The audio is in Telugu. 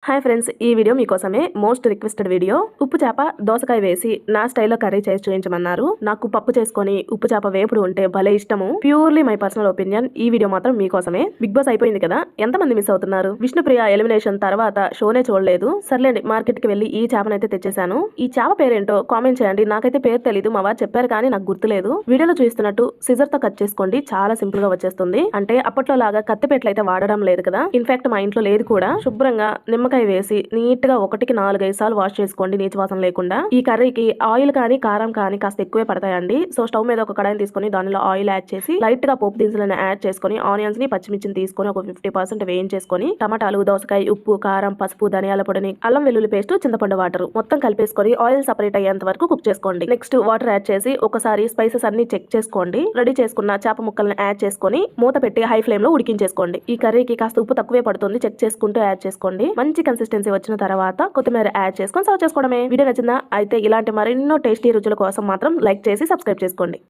హాయ్ ఫ్రెండ్స్, ఈ వీడియో మీకోసమే మోస్ట్ రిక్వెస్టెడ్ వీడియో. ఉప్పు చేప దోసకాయ వేసి నా స్టైల్లో కర్రీ చేసి చూపించమన్నారు. నాకు పప్పు చేసుకొని ఉప్పు చేప వేపుడు ఉంటే భలే ఇష్టము. Purely my personal opinion. ఈ వీడియో మాత్రం మీకోసమే. బిగ్ బాస్ అయిపోయింది కదా, ఎంతమంది మిస్ అవుతున్నారు? విష్ణుప్రియ ఎలిమినేషన్ తర్వాత షోనే చూడలేదు. సర్లేండి, మార్కెట్ కి వెళ్లి ఈ చేపనైతే తెచ్చేశాను. ఈ చేప పేరేంటో కామెంట్ చేయండి. నాకైతే పేరు తెలీదు, మా వారు చెప్పారు కానీ నాకు గుర్తులేదు. వీడియోలో చూస్తున్నట్టు సిజర్ తో కట్ చేసుకోండి, చాలా సింపుల్ గా వచ్చేస్తుంది. అంటే అప్పట్లో లాగా కత్తిపేటలు అయితే వాడడం లేదు కదా. ఇన్ఫాక్ట్ మా ఇంట్లో లేదు కూడా. శుభ్రంగా నిమ్మకాయ వేసి నీట్ గా 1కి 4-5 సార్లు వాష్ చేసుకోండి, నీచు వాసన లేకుండా. ఈ కర్రీకి ఆయిల్ కానీ కారం కానీ కాస్త ఎక్కువే పడతాయండి. సో స్టవ్ మీద ఒక కడాయిని తీసుకొని దానిలో ఆయిల్ యాడ్ చేసి లైట్ గా పోపు దినుసులను యాడ్ చేసుకొని ఆనియన్స్ ని పచ్చిమిర్చిని తీసుకొని ఒక 50% వేయించేసుకొని టమాటాలు, దోసకాయ, ఉప్పు, కారం, పసుపు, ధనియాల పొడిని, అల్లం వెల్లుల్లి పేస్ట్, చింతపండు వాటర్ మొత్తం కలిపేసుకొని ఆయిల్ సపరేట్ అయ్యేంత వరకు కుక్ చేసుకోండి. నెక్స్ట్ వాటర్ యాడ్ చేసి ఒకసారి స్పైసెస్ అన్ని చెక్ చేసుకోండి. రెడీ చేసుకున్న చేప ముక్కల్ని యాడ్ చేసుకొని మూత పెట్టి హై ఫ్లేమ్ లో ఉడికించేసుకోండి. ఈ కర్రీకి కాస్త ఉప్పు తక్కువే పడుతుంది, చెక్ చేసుకుంటూ యాడ్ చేసుకోండి. మంచి కన్సిస్టెన్సీ వచ్చిన తర్వాత కొత్తిమీర యాడ్ చేసుకొని సర్వ్ చేసుకోవడమే. వీడియో నచ్చిందా? అయితే ఇలాంటి మరెన్నో టేస్టీ రుచుల కోసం మాత్రం లైక్ చేసి సబ్స్క్రైబ్ చేసుకోండి.